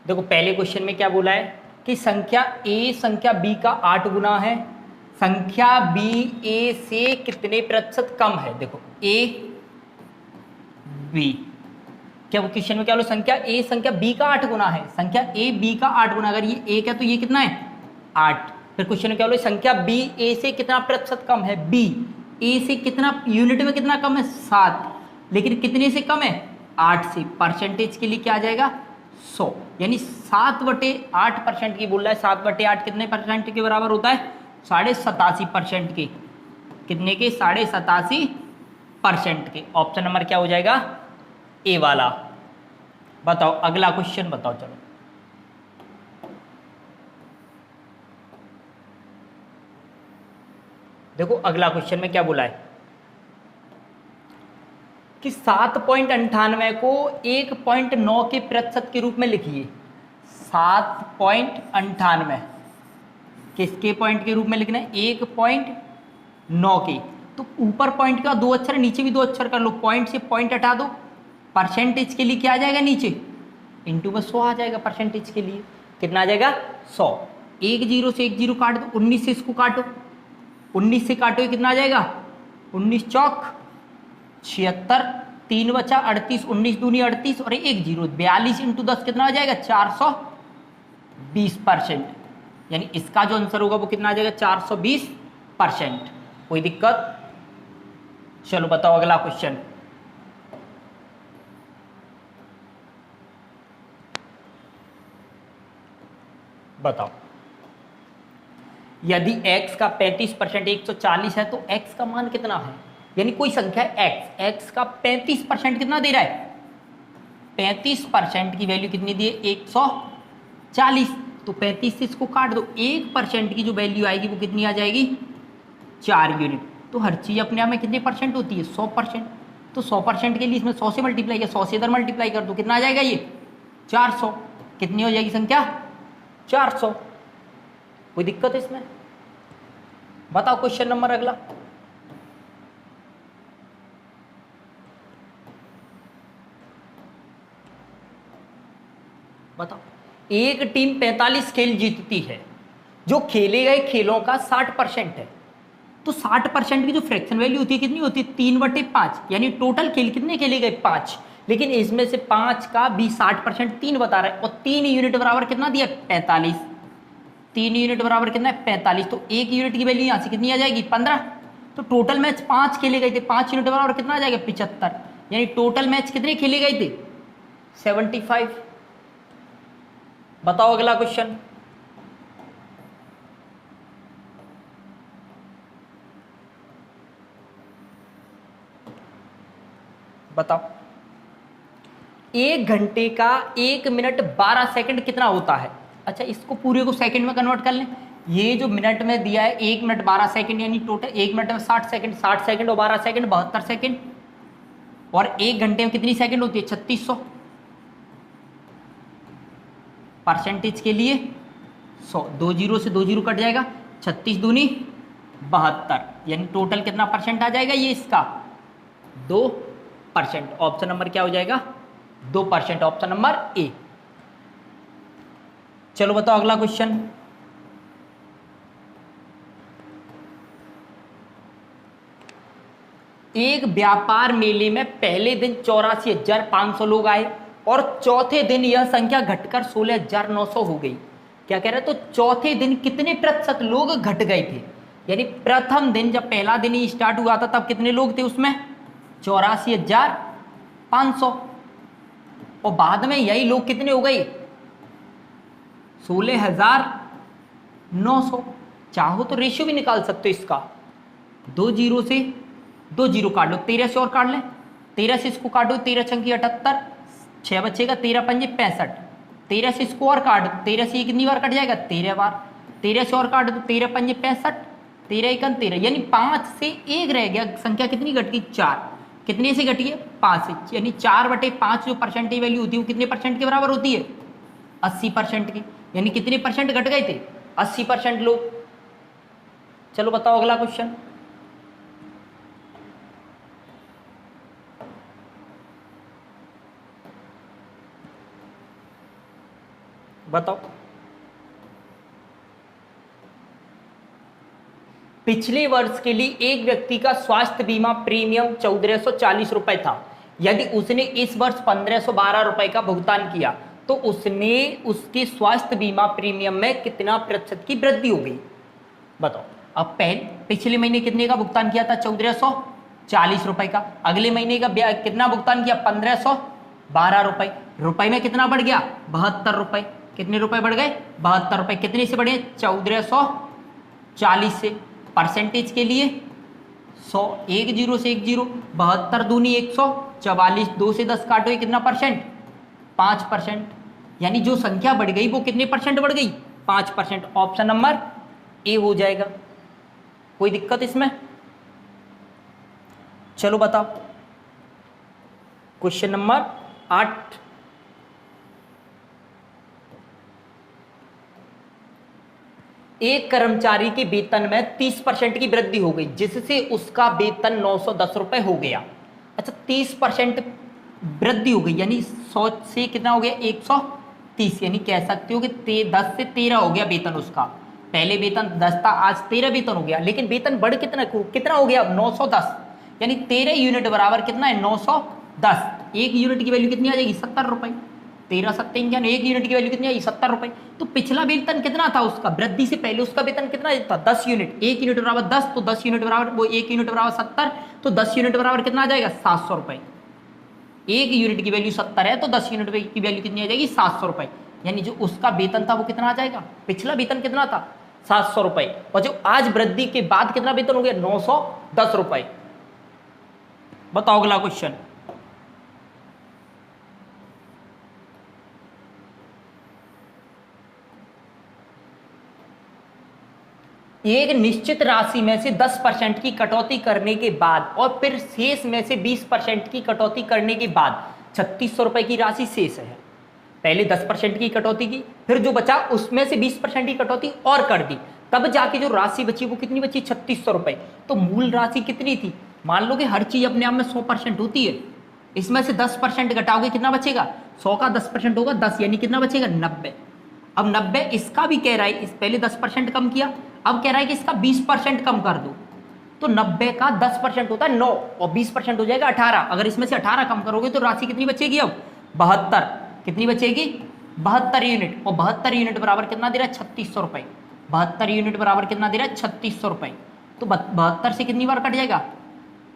देखो पहले क्वेश्चन में क्या बोला है कि संख्या ए संख्या बी का 8 गुना है, संख्या बी ए से कितने प्रतिशत कम है। देखो ए बी, क्या वो क्वेश्चन में क्या बोला, संख्या ए संख्या बी का 8 गुना है, संख्या ए बी का 8 गुना, अगर ये एक है तो ये कितना है 8। फिर क्वेश्चन में क्या बोला, संख्या बी ए से कितना प्रतिशत कम है, बी ए से कितना यूनिट में कितना कम है 7, लेकिन कितने से कम है 8 से। परसेंटेज के लिए क्या आ जाएगा 100, यानी 7/8% की बोल रहा है। 7/8 कितने परसेंट के बराबर होता है 87.5% के, कितने के 87.5% के। ऑप्शन नंबर क्या हो जाएगा ए वाला। बताओ अगला क्वेश्चन बताओ। चलो देखो अगला क्वेश्चन में क्या बोला है कि 7.98 को 1.9 के प्रतिशत के रूप में लिखिए। 7.98 किसके पॉइंट के रूप में लिखना है 1.9 के, तो ऊपर पॉइंट का 2 अक्षर, नीचे भी 2 अक्षर कर लो, पॉइंट से पॉइंट हटा दो। परसेंटेज के लिए क्या आ जाएगा नीचे इंटू में 100 आ जाएगा। परसेंटेज के लिए कितना आ जाएगा 100। एक जीरो से एक जीरो काट दो, 19 से इसको काटो, 19 से काटो कितना आ जाएगा 19 चौक 76, 3 बचा 38, 19 दूनी 38 और एक जीरो 42 इंटू 10 कितना आ जाएगा 420%, यानी इसका जो आंसर होगा वो कितना आ जाएगा 420%। कोई दिक्कत। चलो बताओ अगला क्वेश्चन। बताओ यदि x का 35% 140 है तो x का मान कितना है, यानी कोई संख्या है x का 35% कितना दे रहा है 35% की वैल्यू कितनी दी है 140, तो 35 से इसको काट दो, 1% की जो वैल्यू आएगी वो कितनी आ जाएगी 4 यूनिट। तो हर चीज अपने आप में कितने परसेंट होती है 100%, तो 100% के लिए इसमें 100 से मल्टीप्लाई किया, 100 से इधर मल्टीप्लाई कर दो, कितना आ जाएगा ये 400। कितनी हो जाएगी संख्या 400। कोई दिक्कत है इसमें। बताओ क्वेश्चन नंबर अगला। बताओ एक टीम 45 खेल जीतती है, जो खेले गए खेलों का 60% है, तो 60% की जो फ्रैक्शन वैल्यू होती है कितनी होती है 3/5, यानी टोटल खेल कितने खेले गए 5, लेकिन इसमें से 5 का भी 60% 3 बता रहा है, और 3 यूनिट बराबर कितना दिया 45, 3 यूनिट बराबर कितना है 45, तो 1 यूनिट की वैल्यू यहाँ से कितनी आ जाएगी 15। तो टोटल मैच 5 खेले गए थे, 5 यूनिट बराबर कितना आ जाएगा 75, यानी टोटल मैच कितने खेले गए थे 75। बताओ अगला क्वेश्चन। बताओ 1 घंटे का 1 मिनट 12 सेकंड कितना होता है। अच्छा इसको पूरे को सेकंड में कन्वर्ट कर लें। ये जो मिनट में दिया है 1 मिनट 12 सेकंड, यानी टोटल 1 मिनट में 60 सेकंड, 60 सेकंड और 12 सेकंड 72 सेकंड, और 1 घंटे में कितनी सेकंड होती है 3600। परसेंटेज के लिए 100, 2 जीरो से 2 जीरो कट जाएगा, 36 दूनी 72, यानी टोटल कितना परसेंट आ जाएगा ये इसका 2%। ऑप्शन नंबर क्या हो जाएगा 2%, ऑप्शन नंबर ए। चलो बताओ अगला क्वेश्चन। एक व्यापार मेले में पहले दिन 84,500 लोग आए और चौथे दिन यह संख्या घटकर 16,900 हो गई। क्या कह रहे हैं, तो चौथे दिन कितने प्रतिशत लोग घट गए थे, यानी प्रथम दिन जब पहला दिन ही स्टार्ट हुआ था तब कितने लोग थे उसमें 84,500, और बाद में यही लोग कितने हो गए 16,900। चाहो तो रेशियो भी निकाल सकते हो इसका, 2 जीरो से 2 जीरो काट लो, 13 से और काट लें, 13 से इसको काटो 13 छंकी 78, 6 बचेगा 13 पंजे 65, 13 से इसको और काट दो, 13 से ये कितनी बार कट जाएगा 13 बार, 13 से और काट दो 13 पंजे 65, 13 एकन 13, यानी 5 से 1 रह गया, संख्या कितनी घट गई 4। कितने से घटी है 5 से, यानी 4/5 जो परसेंटेज वैल्यू होती है वो कितने परसेंट के बराबर होती है 80% की, यानी कितने परसेंट घट गए थे 80% लोग। चलो बताओ अगला क्वेश्चन। बताओ। पिछले वर्ष के लिए एक व्यक्ति का स्वास्थ्य बीमा प्रीमियम 1440 रुपए था। यदि उसने इस वर्ष 1512 रुपए का भुगतान किया तो उसने उसके स्वास्थ्य बीमा प्रीमियम में कितना प्रतिशत की वृद्धि हो गई? बताओ। अब पिछले महीने कितने का भुगतान किया था? 1440 रुपए का। अगले महीने का कितना भुगतान किया? 1512 रुपए। रुपए में कितना बढ़ गया? 72 रुपए। कितने रुपए बढ़ गए? 72 रुपए। कितने से बढ़े? 1440 से। परसेंटेज के लिए 100, एक जीरो से एक जीरो, 72 दूनी 100, 44, 2 से 10 काटो, ये कितना परसेंट? 5%। यानी जो संख्या बढ़ गई वो कितने परसेंट बढ़ गई? 5%। ऑप्शन नंबर ए हो जाएगा। कोई दिक्कत इसमें? चलो बताओ। Question number 8। एक कर्मचारी के वेतन में 30% की वृद्धि हो गई जिससे उसका वेतन 910 रुपए हो गया। अच्छा, 30% वृद्धि हो गई यानी 100 से कितना हो गया? 130। यानी कह सकते हो कि 10 से 13 हो गया वेतन उसका। पहले वेतन 10 था, आज 13 वेतन हो गया। लेकिन वेतन बढ़ कितना हो गया? 910। यानी 13 यूनिट बराबर कितना है? 910। एक यूनिट की वैल्यू कितनी आ जाएगी? 70 रुपए। 13 सत्ते इंजन, एक यूनिट की वैल्यू कितनी आई? 70 रुपए। तो पिछला वेतन कितना था उसका? वृद्धि से पहले उसका वेतन कितना था? 10 यूनिट। एक यूनिट बराबर 10, तो 10 यूनिट बराबर वो एक यूनिट बराबर 70, तो 10 यूनिट बराबर कितना आ जाएगा? 700 रुपए। एक यूनिट की वैल्यू 70 है तो 10 यूनिट की वैल्यू कितनी आ जाएगी? 700 रुपए। यानी जो उसका वेतन था वो कितना आ जाएगा? पिछला वेतन कितना था? 700 रुपए। और जो आज वृद्धि के बाद कितना वेतन हो गया? 910 रुपए। बताओ अगला क्वेश्चन। एक निश्चित राशि में से 10% की कटौती करने के बाद और फिर शेष में से 20% की कटौती करने के बाद 3600 रुपए की राशि शेष है। पहले 10% की कटौती की, फिर जो बचा उसमें से 20% की कटौती और कर दी, तब जाके जो राशि बची वो कितनी बची? 3600 रुपए। तो मूल राशि कितनी थी? मान लो कि हर चीज अपने आप में 100% होती है, इसमें से 10% घटाओगे कितना बचेगा? 100 का 10% होगा 10, यानी कितना बचेगा? 90। अब 90 इसका भी कह रहा है, इस पहले 10% कम किया, अब कह रहा है कि इसका 20% कम कर दो। तो 90 का 10% होता है 9 और 20% हो जाएगा 18। अगर इसमें से 18 कम करोगे तो राशि कितनी बचेगी? अब 72। कितनी बचेगी? 72 यूनिट। और 72 यूनिट बराबर कितना दे रहा है? 3600 रुपए। 72 यूनिट बराबर कितना दे रहा है? 3600 रुपए। तो 72 से कितनी बार कट जाएगा?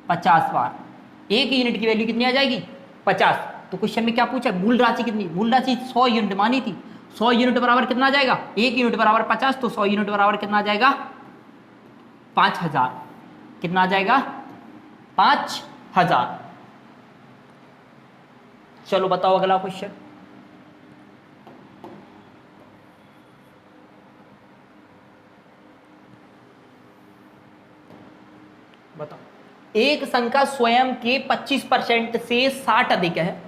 50 बार। एक यूनिट की वैल्यू कितनी आ जाएगी? 50। तो क्वेश्चन में क्या पूछा? मूल राशि कितनी? मूल राशि 100 यूनिट मानी थी। 100 यूनिट बराबर कितना आ जाएगा? एक यूनिट बराबर 50, तो 100 यूनिट बराबर कितना आ जाएगा? 5000। कितना आ जाएगा? 5000। चलो बताओ अगला क्वेश्चन। बताओ। एक संख्या स्वयं के 25% से 60 अधिक है।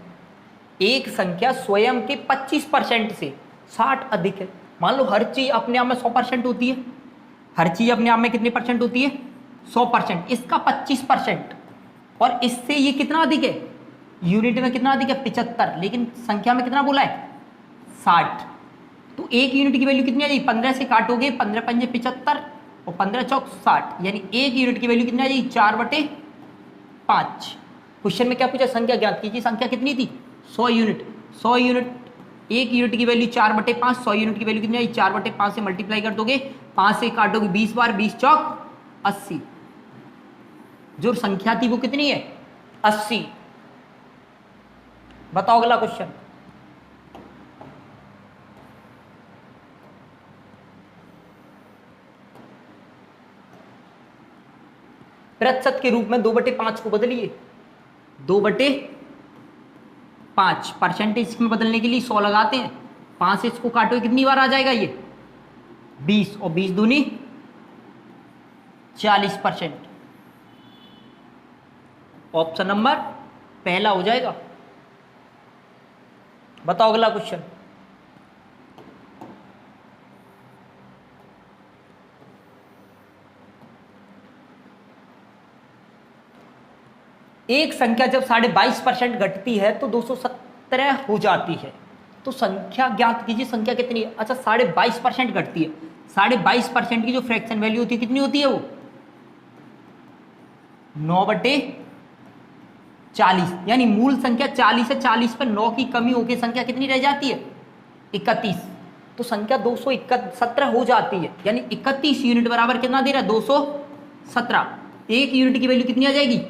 एक संख्या स्वयं के 25% से 60 अधिक है। मान लो हर चीज अपने आप में 100% होती है। हर चीज अपने आप में कितने परसेंट होती है? 100%। इसका 25%, और इससे ये कितना अधिक है? यूनिट में कितना अधिक है? 75। लेकिन संख्या में कितना बोला है? 60। तो एक यूनिट की वैल्यू कितनी आ जाएगी? 15 से काटोगे, 15 पंजे 75 और 15 चौक 60, यानी एक यूनिट की वैल्यू कितनी आ जाएगी? 4/5। क्वेश्चन में क्या पूछा? संख्या ज्ञात कीजिए। संख्या कितनी थी? 100 यूनिट। 100 यूनिट, एक यूनिट की वैल्यू 4/5। 100 यूनिट की वैल्यू कितनी आई? 4/5 से मल्टीप्लाई कर दोगे, 5 से काटोगे 20 बार, 20 चौक 80। जो संख्या थी वो कितनी है? 80। बताओ अगला क्वेश्चन। प्रतिशत के रूप में 2/5 को बदलिए। 2/5 परसेंटेज में बदलने के लिए 100 लगाते हैं। 5 से इसको काटो, कितनी बार आ जाएगा? ये 20, और 20 दूनी 40%। ऑप्शन नंबर पहला हो जाएगा। बताओ अगला क्वेश्चन। एक संख्या जब 22.5% घटती है तो 217 हो जाती है। तो संख्या ज्ञात कीजिए, संख्या कितनी है? अच्छा 22.5% घटती है। 22.5% की जो फ्रैक्शन वैल्यू होती है कितनी होती है वो? 9/40, यानी मूल संख्या 40 है, 40 पर 9 की कमी होकर संख्या कितनी रह जाती है? 31। तो संख्या 217 हो जाती है, यानी 31 यूनिट बराबर कितना दे रहा है? 217। एक यूनिट की वैल्यू कितनी आ जाएगी?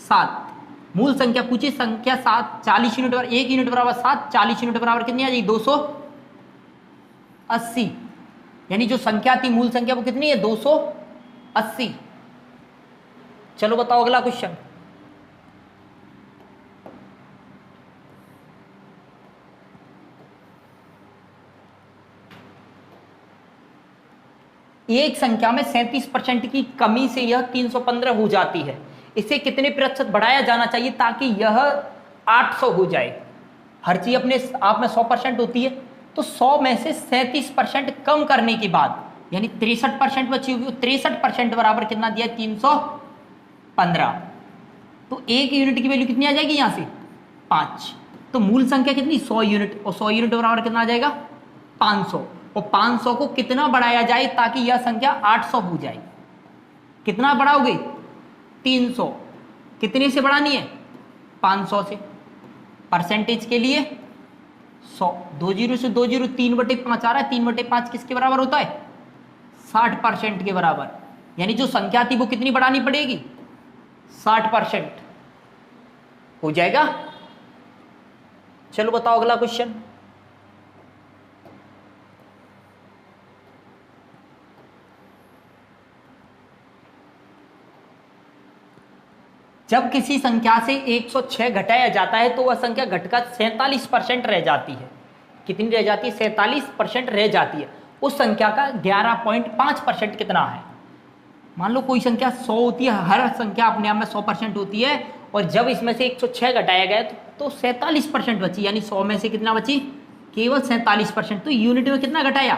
7। मूल संख्या पूछी, संख्या 7 40 यूनिट बराबर, 1 यूनिट बराबर 7, 40 यूनिट बराबर कितनी आ जाएगी? 280। यानी जो संख्या थी मूल संख्या वो कितनी है? 280। चलो बताओ अगला क्वेश्चन। एक संख्या में 37% की कमी से यह 315 हो जाती है। इसे कितने प्रतिशत बढ़ाया जाना चाहिए ताकि यह 800 हो जाए? हर चीज अपने आप में 100% होती है, तो 100 में से 37% कम करने के बाद यानी 63% बची हुई, 63% बराबर कितना दिया? 315। तो एक यूनिट की वैल्यू कितनी आ जाएगी यहां से? 5। तो मूल संख्या कितनी? 100 यूनिट, और 100 यूनिट बराबर कितना आ जाएगा? 500। और 500 को कितना बढ़ाया जाए ताकि यह संख्या 800 हो जाए? कितना बढ़ाओगे? 300। कितने से बढ़ानी है? 500 से। परसेंटेज के लिए 100, 2 जीरो से 2 जीरो, 3/5 आ रहा है। 3/5 किसके बराबर होता है? 60% के बराबर। यानी जो संख्या थी वो कितनी बढ़ानी पड़ेगी? 60% हो जाएगा। चलो बताओ अगला क्वेश्चन। जब किसी संख्या से 106 घटाया जाता है तो वह संख्या घटकर 47% रह जाती है। कितनी रह जाती है? 47% रह जाती है। उस संख्या का 11.5% कितना है? मान लो कोई संख्या 100 होती है, हर संख्या अपने आप में 100% होती है, और जब इसमें से 106 घटाया गया तो 47% बची, यानी 100 में से कितना बची? केवल 47%। तो यूनिट में कितना घटाया?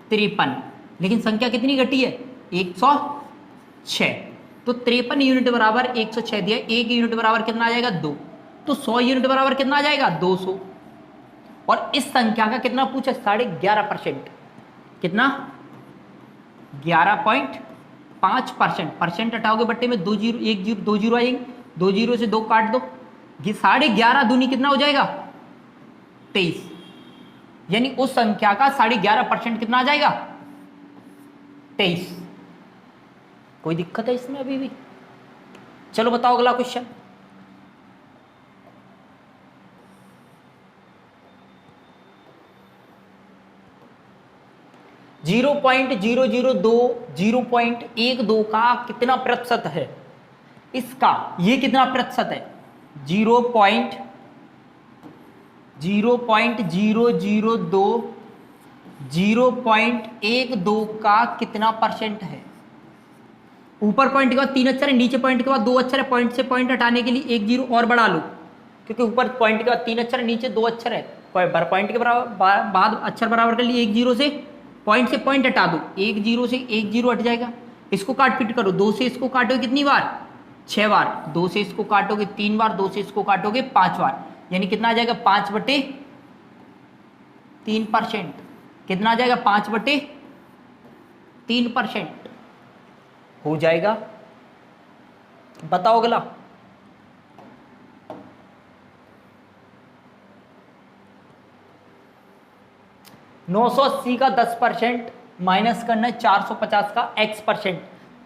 53। लेकिन संख्या कितनी घटी है? 106। तो 53 यूनिट बराबर 106 दिया। एक यूनिट बराबर कितना आ जाएगा? 2। तो 100 यूनिट बराबर कितना आ जाएगा? 200। और इस संख्या का कितना पूछा? 11.5%। कितना? 11.5%। परसेंट हटाओगे बट्टे में 2 जीरो, 1 जीरो, 2 जीरो आएंगे। 2 जीरो से 2 काट दो, 11.5 दूनी कितना हो जाएगा? 23। यानी उस संख्या का 11.5% कितना आ जाएगा? 23। कोई दिक्कत है इसमें अभी भी? चलो बताओ अगला क्वेश्चन। जीरो 0.012 का कितना प्रतिशत है? इसका ये कितना प्रतिशत है? 0.002 का कितना परसेंट है? ऊपर पॉइंट के बाद 3 अक्षर है, नीचे पॉइंट के बाद 2 अक्षर है। पॉइंट से पॉइंट हटाने के लिए 1 जीरो और बढ़ा लो, क्योंकि ऊपर पॉइंट के बाद 3 अक्षर है, नीचे 2 अक्षर है। पॉइंट के बराबर बाद अक्षर बराबर कर लिए 1 जीरो से, पॉइंट से पॉइंट हटा दो, 1 जीरो से 1 जीरो हट जाएगा। इसको काट पीट करो, 2 से इसको काटोगे कितनी बार? 6 बार। 2 से इसको काटोगे 3 बार, 2 से इसको काटोगे 5 बार, यानी कितना आ जाएगा? 5/3%। कितना आ जाएगा? 5/3% हो जाएगा। बताओ अगला। नौ 980 का 10% माइनस करना है 450 का x%,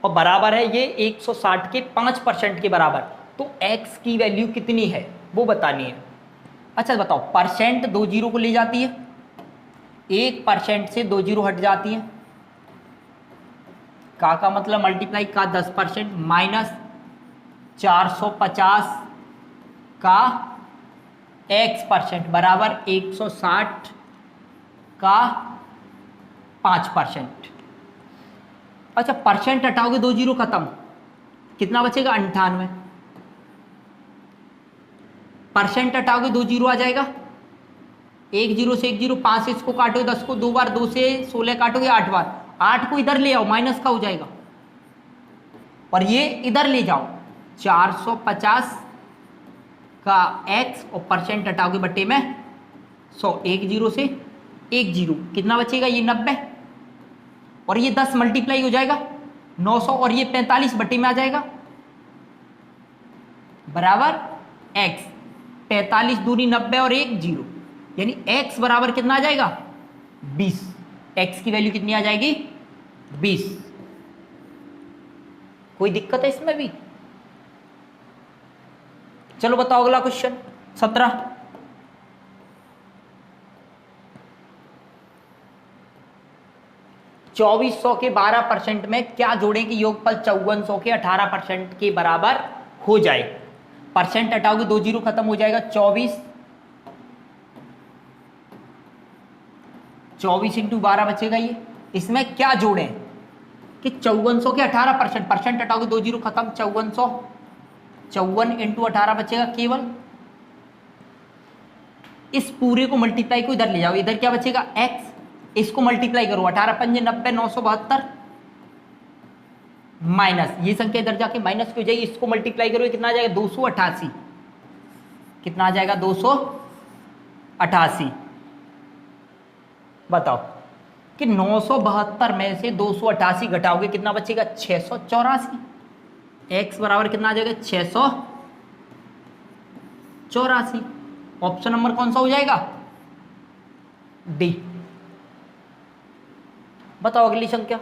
और बराबर है ये 160 के 5% के बराबर। तो x की वैल्यू कितनी है वो बतानी है। अच्छा बताओ, परसेंट 2 जीरो को ले जाती है, 1% से 2 जीरो हट जाती है। का मतलब मल्टीप्लाई का 10% माइनस 450 का x% बराबर 160 का 5%। अच्छा परसेंट हटाओगे 2 जीरो खत्म, कितना बचेगा? 98। परसेंट हटाओगे 2 जीरो आ जाएगा, 1 जीरो से 1 जीरो, 5 से इसको काटोगे 10 को 2 बार, 2 से 16 काटोगे 8 बार, 8 को इधर ले आओ, माइनस का हो जाएगा, और ये इधर ले जाओ 450 का x, और परसेंट हटाओगे बट्टे में 100, एक जीरो से एक जीरो, कितना बचेगा? ये 90, और ये 10 मल्टीप्लाई हो जाएगा 900, और ये 45 बटे में आ जाएगा बराबर x। 45 दूनी 90 और एक जीरो, यानी x बराबर कितना आ जाएगा? 20। x की वैल्यू कितनी आ जाएगी? 20। कोई दिक्कत है इसमें भी? चलो बताओ अगला क्वेश्चन 17। चौबीस सौ के 12% में क्या जोड़ें कि योगफल 5400 के 18% के बराबर हो जाए? परसेंट हटाओगे 2 जीरो खत्म हो जाएगा। 24 इंटू 12 बचेगा ये। इसमें क्या जोड़ें कि 5400 के 18%, परसेंट हटाओगे 2 जीरो खत्म, 5400, 54 इंटू 18 बचेगा केवल। इस पूरे को मल्टीप्लाई को इधर ले जाओ, इधर क्या बचेगा? x। इसको मल्टीप्लाई करो, 18 पंजे 90, 972 माइनस ये संख्या इधर जाके माइनस की हो जाएगी। इसको मल्टीप्लाई करो, कितना आ जाएगा? 288। कितना आ जाएगा? 288। बताओ कि 972 में से 288 घटाओगे कितना बचेगा? 684। x बराबर कितना आ जाएगा? 684। ऑप्शन नंबर कौन सा हो जाएगा? डी। बताओ अगली संख्या।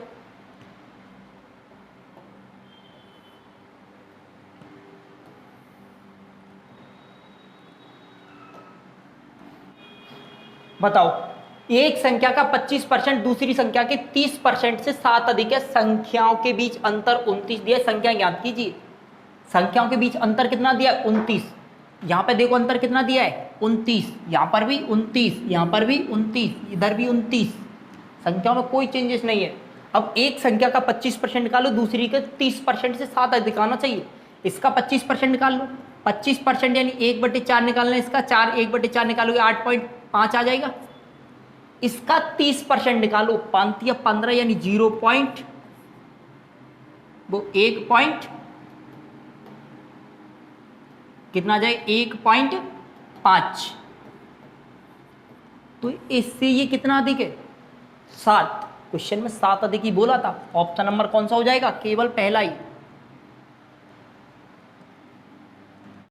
बताओ एक संख्या का 25% दूसरी संख्या के 30% से 7 अधिक है, संख्याओं के बीच अंतर 29 दिया। संख्या याद कीजिए, संख्याओं के बीच अंतर कितना दिया? 29। यहां पे देखो अंतर कितना दिया है? 29। यहां पर भी 29, यहां पर भी 29, इधर भी 29। संख्याओं में कोई चेंजेस नहीं है। अब एक संख्या का 25% निकालो, दूसरी के 30% से 7 अधिक आना चाहिए। इसका 25% निकाल लो, 25% यानी 1/4 निकालना है। इसका 1/4 निकालोगे 8.5 आ जाएगा। इसका 30% निकालो, 5 या 15 यानी 0 पॉइंट, वो 1 पॉइंट कितना आ जाएगा? 1.5। तो इससे ये कितना अधिक है? 7। क्वेश्चन में 7 अधिक ही बोला था। ऑप्शन नंबर कौन सा हो जाएगा? केवल पहला ही।